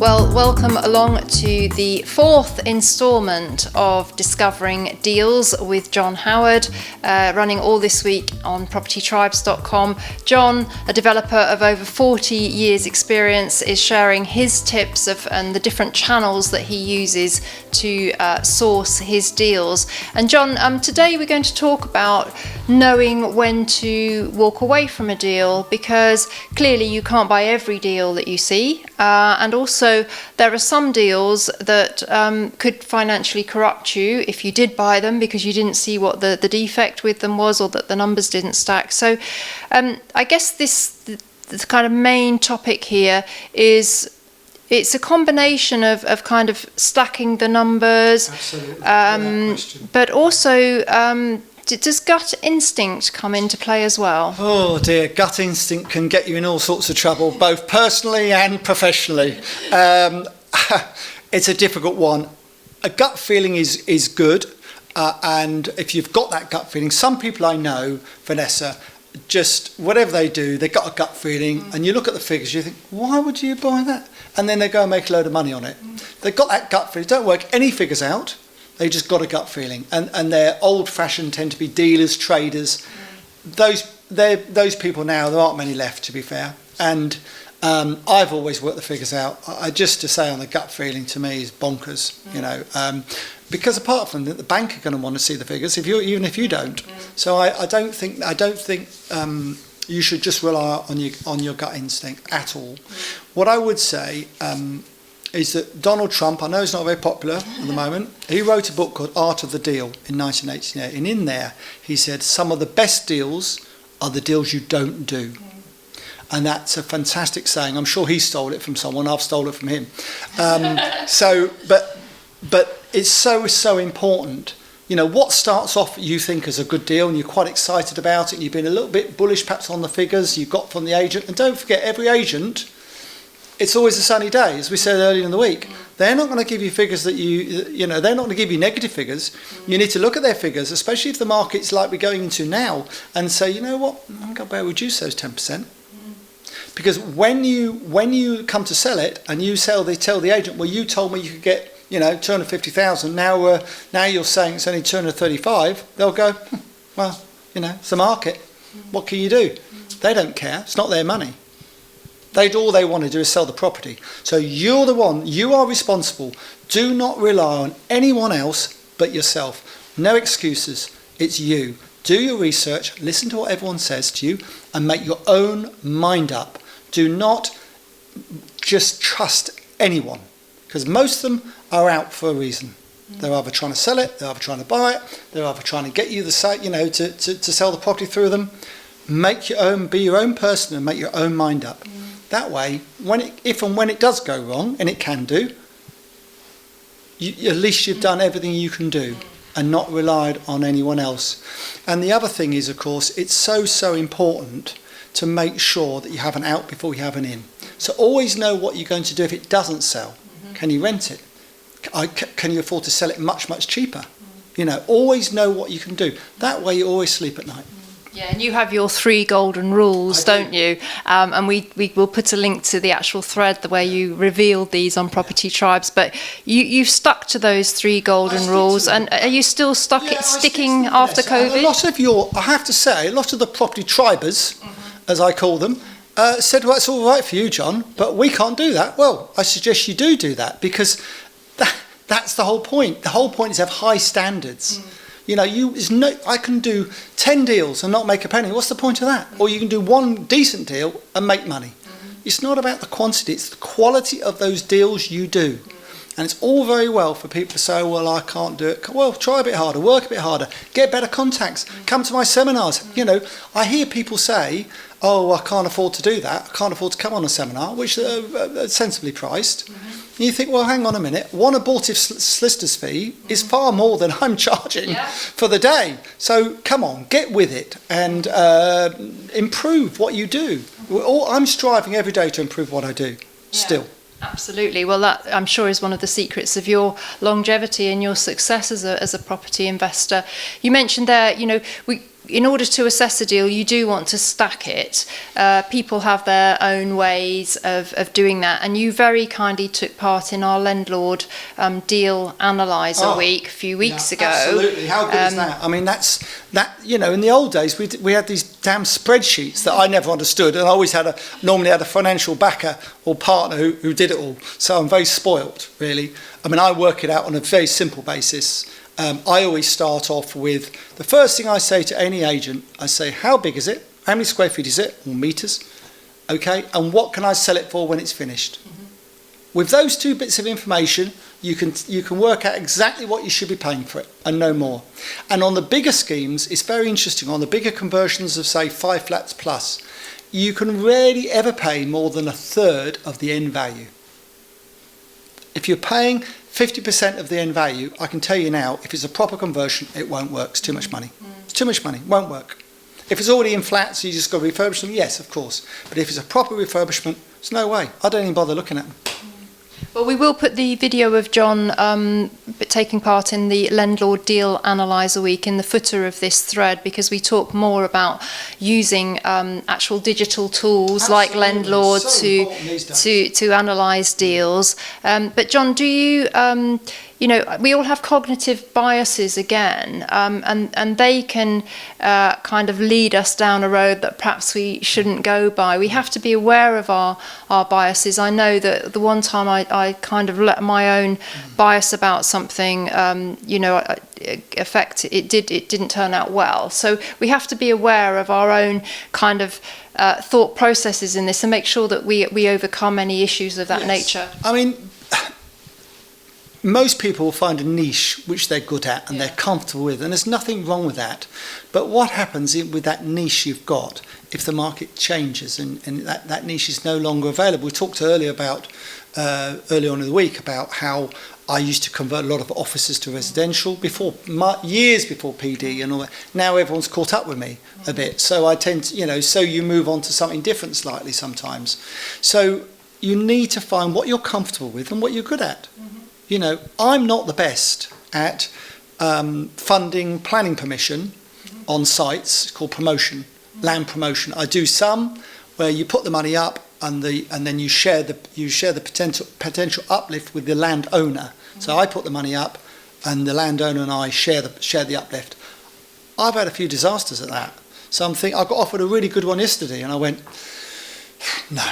Well, welcome along to the fourth instalment of Discovering Deals with John Howard, running all this week on propertytribes.com. John, a developer of over 40 years experience, is sharing his tips and the different channels that he uses to source his deals. And John, today we're going to talk about knowing when to walk away from a deal, because clearly you can't buy every deal that you see, and also there are some deals that could financially corrupt you if you did buy them because you didn't see what the defect with them was, or that the numbers didn't stack. So I guess the kind of main topic here is it's a combination of kind of stacking the numbers. Absolutely. But also does gut instinct come into play as well? Oh dear, gut instinct can get you in all sorts of trouble, both personally and professionally. It's a difficult one. A gut feeling is good, and if you've got that gut feeling, some people I know, Vanessa, just whatever they do, they've got a gut feeling, and you look at the figures, you think, why would you buy that? And then they go and make a load of money on it. They've got that gut feeling, don't work any figures out. They just got a gut feeling, and they're old-fashioned, tend to be dealers, traders. Those people now, there aren't many left, to be fair. And I've always worked the figures out. Just to say on the gut feeling to me is bonkers, you know, because apart from that, the bank are going to want to see the figures even if you don't. So I don't think you should just rely on your gut instinct at all. What I would say is that Donald Trump, I know he's not very popular at the moment, he wrote a book called Art of the Deal in 1988, and in there he said some of the best deals are the deals you don't do. And that's a fantastic saying. I'm sure he stole it from someone, I've stolen it from him. But it's so important. You know, what starts off you think as a good deal and you're quite excited about it, and you've been a little bit bullish perhaps on the figures you got from the agent, and don't forget, every agent, it's always a sunny day, as we said earlier in the week. They're not going to give you figures that you know, they're not going to give you negative figures. You need to look at their figures, especially if the market's like we're going into now, and say, you know what, I'm going to better reduce those 10%. Because when you come to sell it and they tell the agent, well, you told me you could get, you know, 250,000. Now you're saying it's only 235. They'll go, well, you know, it's the market. What can you do? They don't care. It's not their money. All they want to do is sell the property. So you're the one, you are responsible. Do not rely on anyone else but yourself. No excuses. It's you. Do your research, listen to what everyone says to you, and make your own mind up. Do not just trust anyone, because most of them are out for a reason. They're either trying to sell it, they're either trying to buy it, they're either trying to get you the site, you know, to sell the property through them. Be your own person and make your own mind up. That way, if and when it does go wrong, and it can do, at least you've done everything you can do and not relied on anyone else. And the other thing is, of course, it's so important to make sure that you have an out before you have an in. So always know what you're going to do if it doesn't sell. Can you rent it? Can you afford to sell it much cheaper? You know, always know what you can do. That way you always sleep at night. Yeah, and you have your 3 golden rules, don't you? And we will put a link to the actual thread where you revealed these on Property Tribes. But you've stuck to those 3 golden rules, and are you still sticking after COVID? I have to say, a lot of the property tribers, as I call them, said, well, it's all right for you, John, but we can't do that. Well, I suggest you do that, because that's the whole point. The whole point is to have high standards. You know, I can do 10 deals and not make a penny. What's the point of that? Or you can do 1 decent deal and make money. It's not about the quantity, it's the quality of those deals you do. And it's all very well for people to say, well, I can't do it. Well, try a bit harder, work a bit harder, get better contacts, come to my seminars. You know, I hear people say, oh, I can't afford to do that. I can't afford to come on a seminar, which are sensibly priced. And you think, well, hang on a minute. One abortive solicitor's fee is far more than I'm charging for the day. So come on, get with it and improve what you do. I'm striving every day to improve what I do, still. Absolutely. Well, that I'm sure is one of the secrets of your longevity and your success as a property investor. You mentioned there, you know, in order to assess a deal, you do want to stack it. People have their own ways of doing that, and you very kindly took part in our Landlord Deal Analyzer week a few weeks ago. Absolutely, how good is that? I mean, that in the old days we had these damn spreadsheets that I never understood, and I always normally had a financial backer or partner who did it all. So I'm very spoilt, really. I mean, I work it out on a very simple basis. I always start off with, the first thing I say to any agent, I say, how big is it? How many square feet is it? Or metres? Okay, and what can I sell it for when it's finished? With those two bits of information, you can work out exactly what you should be paying for it, and no more. And on the bigger schemes, it's very interesting. On the bigger conversions of, say, 5 flats plus, you can rarely ever pay more than a third of the end value. If you're paying 50% of the end value, I can tell you now, if it's a proper conversion, it won't work. It's too much money. It's too much money. Won't work. If it's already in flats, you just got to refurbish them. Yes, of course. But if it's a proper refurbishment, there's no way. I don't even bother looking at them. Well, we will put the video of John taking part in the Landlord Deal Analyzer week in the footer of this thread, because we talk more about using actual digital tools like Landlord to analyse deals. But John, do you we all have cognitive biases again, and they can kind of lead us down a road that perhaps we shouldn't go by. We have to be aware of our biases. I know that the one time I kind of let my own bias about something, affect it didn't turn out well. So we have to be aware of our own kind of thought processes in this and make sure that we overcome any issues of that nature. I mean, most people will find a niche which they're good at and they're comfortable with, and there's nothing wrong with that. But what happens with that niche you've got if the market changes and that niche is no longer available? We talked earlier about early on in the week about how I used to convert a lot of offices to residential years before PD and all that. Now everyone's caught up with me a bit, so I tend to, so you move on to something different slightly sometimes. So you need to find what you're comfortable with and what you're good at. I'm not the best at funding planning permission on sites. It's called promotion, land promotion. I do some where you put the money up and then you share the potential uplift with the landowner. So I put the money up, and the landowner and I share the uplift. I've had a few disasters at that. So I got offered a really good one yesterday, and I went, no.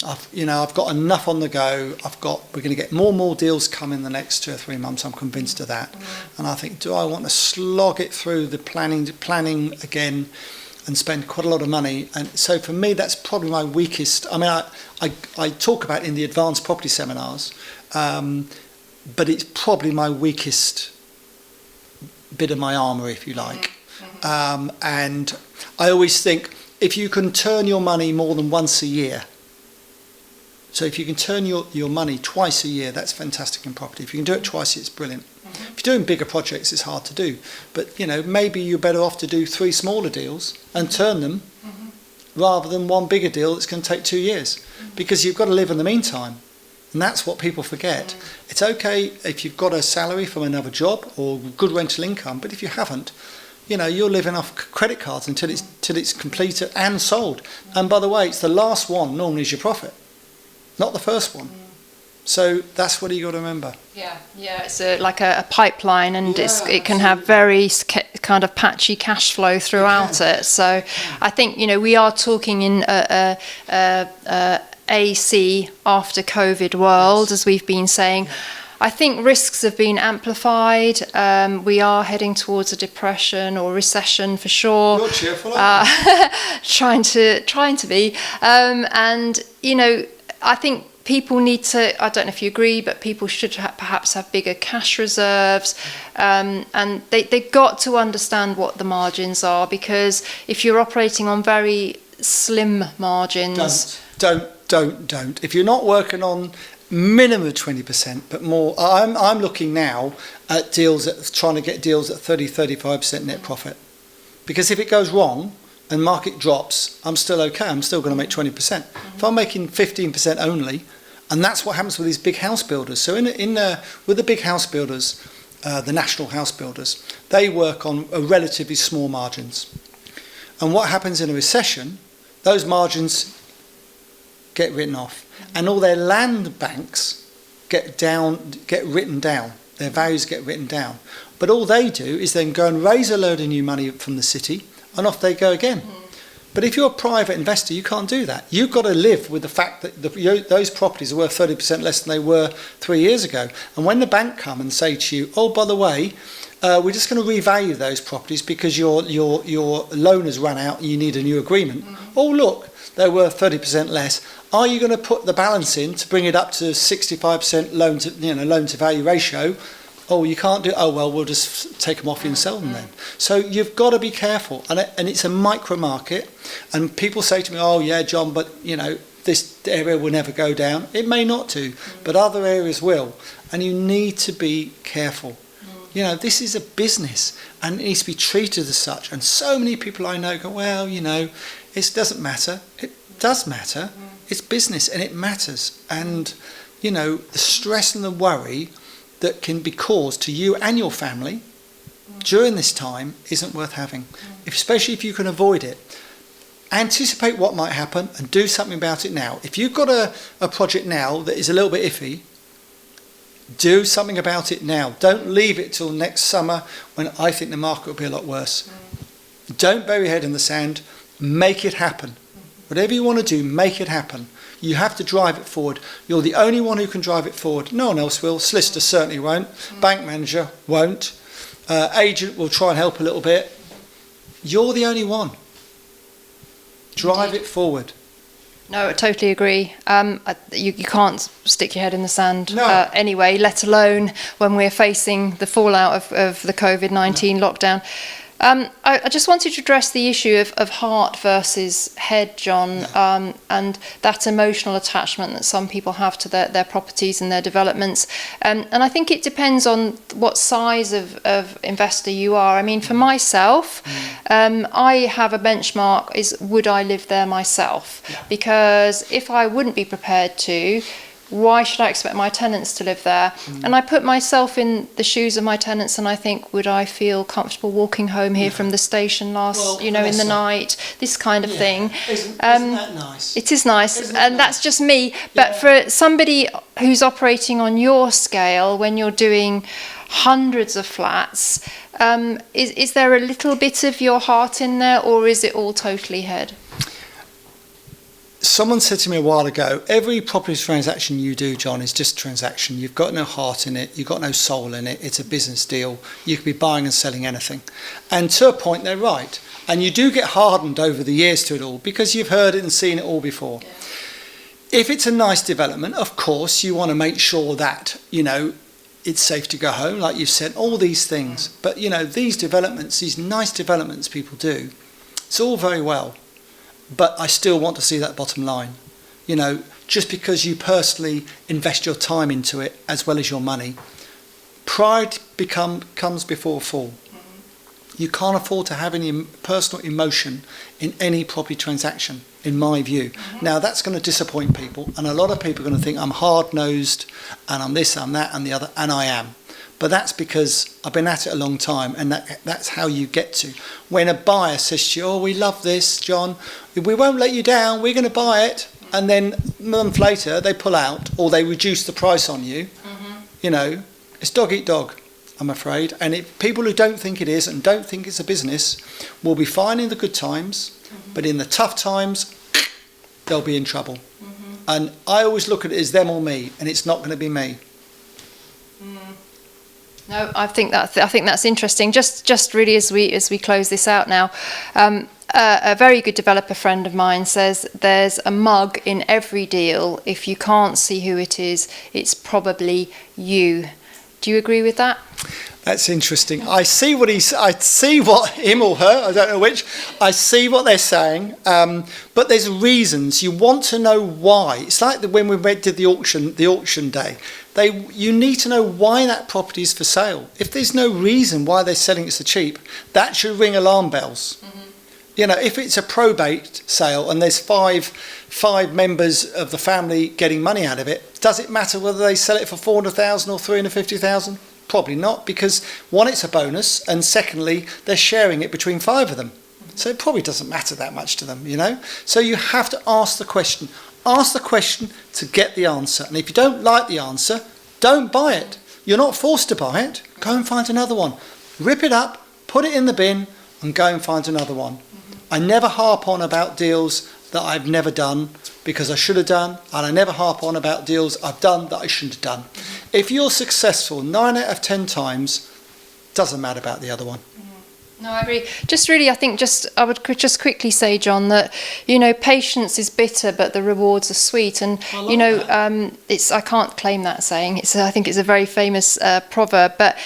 I've got enough on the go. We're going to get more deals come in the next 2 or 3 months. I'm convinced of that. And I think, do I want to slog it through the planning again and spend quite a lot of money? And so for me, that's probably my weakest. I mean, I talk about it in the advanced property seminars, but it's probably my weakest bit of my armour, if you like. And I always think, if you can turn your money more than once a year, so if you can turn your money twice a year, that's fantastic in property. If you can do it twice, it's brilliant. If you're doing bigger projects, it's hard to do. But, maybe you're better off to do 3 smaller deals and turn them rather than one bigger deal that's going to take 2 years. Because you've got to live in the meantime. And that's what people forget. It's okay if you've got a salary from another job or good rental income, but if you haven't, you're living off credit cards until it's completed and sold. And by the way, it's the last one normally is your profit, not the first one. So that's what you got to remember. Yeah, it's like a pipeline, and it can have very kind of patchy cash flow throughout it. So I think we are talking in AC after COVID world, as we've been saying. I think risks have been amplified. We are heading towards a depression or recession for sure. You're cheerful, trying to be. And I think people need to, I don't know if you agree, but people should perhaps have bigger cash reserves. And they've got to understand what the margins are, because if you're operating on very slim margins... Don't. If you're not working on minimum of 20%, but more. I'm looking now at trying to get deals at 30-35% net profit, because if it goes wrong and market drops, I'm still okay. I'm still going to make 20%. If I'm making 15% only, and that's what happens with these big house builders. So with the big house builders, the national house builders, they work on a relatively small margins. And what happens in a recession, those margins get written off, and all their land banks get written down. Their values get written down. But all they do is then go and raise a load of new money from the city, and off they go again. But if you're a private investor, you can't do that. You've got to live with the fact that those properties are worth 30% less than they were 3 years ago. And when the bank come and say to you, oh, by the way, we're just going to revalue those properties because your loan has run out and you need a new agreement. Oh, look, they're worth 30% less. Are you going to put the balance in to bring it up to 65% loan to value ratio? Oh, you can't do. Oh well, we'll just take them off you and sell them then. So you've got to be careful, and it's a micro market. And people say to me, "Oh yeah, John, but this area will never go down." It may not do, but other areas will, and you need to be careful. This is a business, and it needs to be treated as such. And so many people I know go, "Well, it doesn't matter." It does matter. It's business, and it matters. And the stress and the worry that can be caused to you and your family during this time isn't worth having, especially if you can avoid it. Anticipate what might happen and do something about it now. If you've got a project now that is a little bit iffy, do something about it now. Don't leave it till next summer when I think the market will be a lot worse. Don't bury your head in the sand. Make it happen. Whatever you want to do, make it happen. You have to drive it forward. You're the only one who can drive it forward. No one else will. Solicitor certainly won't. Bank manager won't. Agent will try and help a little bit. You're the only one. Drive it forward. No, I totally agree. You can't stick your head in the sand anyway, let alone when we're facing the fallout of the COVID-19 lockdown. I just wanted to address the issue of heart versus head, John, and that emotional attachment that some people have to their properties and their developments. And I think it depends on what size of investor you are. I mean, for myself, I have a benchmark is would I live there myself? Yeah. Because if I wouldn't be prepared to, why should I expect my tenants to live there? And I put myself in the shoes of my tenants and I think, would I feel comfortable walking home here from the station in the night? This kind of thing. Isn't that nice? It is nice, and that's just me. But for somebody who's operating on your scale, when you're doing hundreds of flats, is there a little bit of your heart in there, or is it all totally head? Someone said to me a while ago, every property transaction you do, John, is just a transaction. You've got no heart in it. You've got no soul in it. It's a business deal. You could be buying and selling anything. And to a point, they're right. And you do get hardened over the years to it all because you've heard it and seen it all before. Yeah. If it's a nice development, of course, you want to make sure that, it's safe to go home, like you've said, all these things. But, these developments, these nice developments people do, it's all very well. But I still want to see that bottom line. Just because you personally invest your time into it as well as your money, pride comes before a fall. You can't afford to have any personal emotion in any property transaction, in my view. Now, that's going to disappoint people, and a lot of people are going to think I'm hard-nosed, and I'm this, I'm that, and the other, and I am. But that's because I've been at it a long time, and that's how you get to. When a buyer says to you, oh, we love this, John, we won't let you down, we're going to buy it, and then a month later they pull out, or they reduce the price on you, it's dog eat dog, I'm afraid. And people who don't think it is and don't think it's a business will be fine in the good times, but in the tough times, they'll be in trouble. And I always look at it as them or me, and it's not going to be me. No, I think that's interesting. Just really as we close this out now, a very good developer friend of mine says there's a mug in every deal. If you can't see who it is, it's probably you. Do you agree with that? That's interesting. I see what him or her, I don't know which, I see what they're saying, but there's reasons. You want to know why. It's like when we did the auction day. You need to know why that property is for sale. If there's no reason why they're selling it so cheap, that should ring alarm bells. If it's a probate sale and there's five members of the family getting money out of it, does it matter whether they sell it for 400,000 or 350,000? Probably not, because one, it's a bonus, and secondly, they're sharing it between 5 of them. So it probably doesn't matter that much to them, you know. So you have to ask the question. Ask the question to get the answer. And if you don't like the answer, don't buy it. You're not forced to buy it. Go and find another one. Rip it up, put it in the bin, and go and find another one. I never harp on about deals that I've never done because I should have done, and I never harp on about deals I've done that I shouldn't have done. If you're successful 9 out of 10 times, doesn't matter about the other one. No, I agree. I would just quickly say, John, that, you know, patience is bitter, but the rewards are sweet. And, you know, I can't claim that saying. I think it's a very famous proverb, but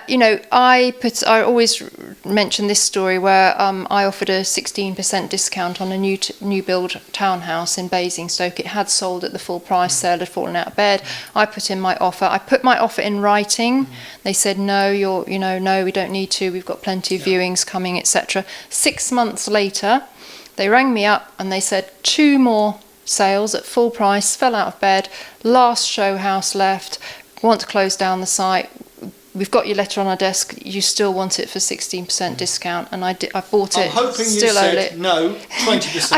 you know, I always mention this story where I offered a 16% discount on a new build townhouse in Basingstoke. It had sold at the full price, sale had fallen out of bed. I put in my offer. I put my offer in writing. They said, no, no, we don't need to. We've got plenty of viewings coming, etc. 6 months later, they rang me up and they said 2 more sales at full price, fell out of bed, last show house left, want to close down the site. We've got your letter on our desk. You still want it for 16% discount, and I bought it. I'm hoping still you owed said it. no, 20%.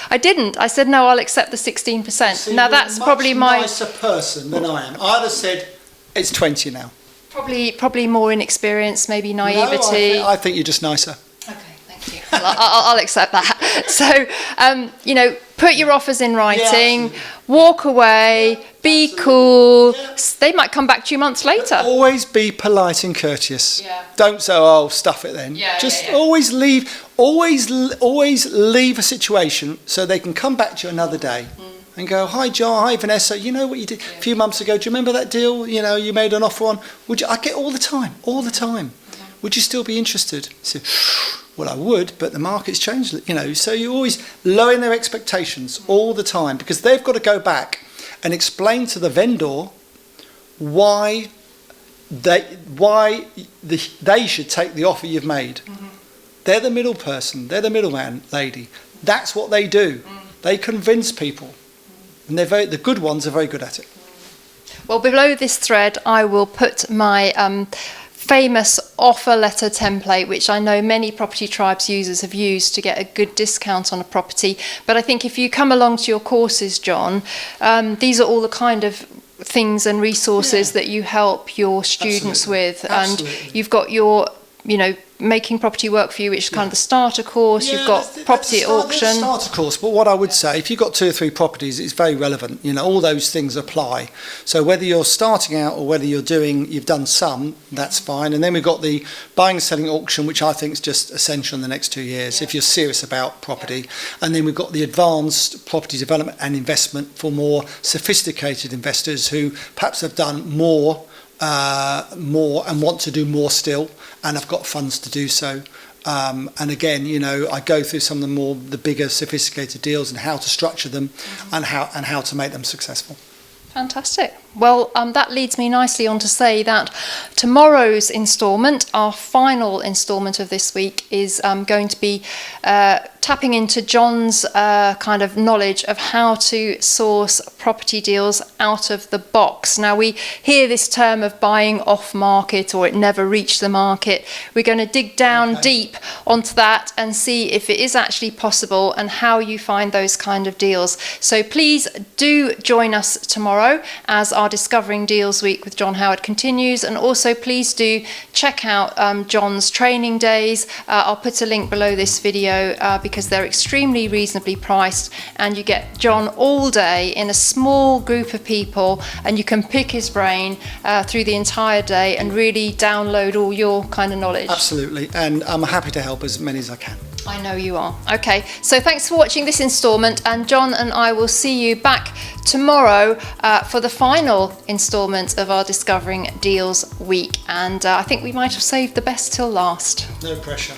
I didn't. I said no. I'll accept the 16%. See, now that's probably my nicer person than I am. I'd have said it's 20 now. Probably more inexperience, maybe naivety. No, I think you're just nicer. Okay, thank you. I'll accept that. So, you know, put your offers in writing, walk away, be cool. They might come back to you months later. But always be polite and courteous. Yeah. Don't say, "Oh, stuff it then." Always leave a situation so they can come back to you another day and go, "Hi, John. Hi, Vanessa. You know what you did a few months ago? Do you remember that deal? You know, you made an offer on. I get all the time. Would you still be interested?" So, well, I would, but the market's changed, you know. So you always lowering their expectations all the time, because they've got to go back and explain to the vendor why they should take the offer you've made. They're the middle person. They're the middleman lady. That's what they do. They convince people, and the good ones are very good at it. Well, below this thread, I will put my famous offer letter template, which I know many Property Tribes users have used to get a good discount on a property. But I think if you come along to your courses, John, these are all the kind of things and resources that you help your students with. And you've got your, you know, making property work for you, which is kind of the starter course. You've got property at auction. Starter course, but what I would say, if you've got 2 or 3 properties, it's very relevant. You know, all those things apply. So whether you're starting out or whether you've done some, that's fine. And then we've got the buying and selling auction, which I think is just essential in the next 2 years if you're serious about property. And then we've got the advanced property development and investment for more sophisticated investors who perhaps have done more and want to do more still, and have got funds to do so. And again, you know, I go through some of the bigger sophisticated deals and how to structure them and how to make them successful. Fantastic. Well, that leads me nicely on to say that tomorrow's instalment, our final instalment of this week, is going to be tapping into John's kind of knowledge of how to source property deals out of the box. Now, we hear this term of buying off market, or it never reached the market. We're going to dig down deep onto that and see if it is actually possible and how you find those kind of deals. So please do join us tomorrow as our Discovering Deals Week with John Howard continues, and also please do check out John's training days. I'll put a link below this video because they're extremely reasonably priced, and you get John all day in a small group of people, and you can pick his brain through the entire day and really download all your kind of knowledge. Absolutely, and I'm happy to help as many as I can. I know you are. Okay, so thanks for watching this instalment, and John and I will see you back tomorrow for the final instalment of our Discovering Deals Week. And I think we might have saved the best till last. No pressure.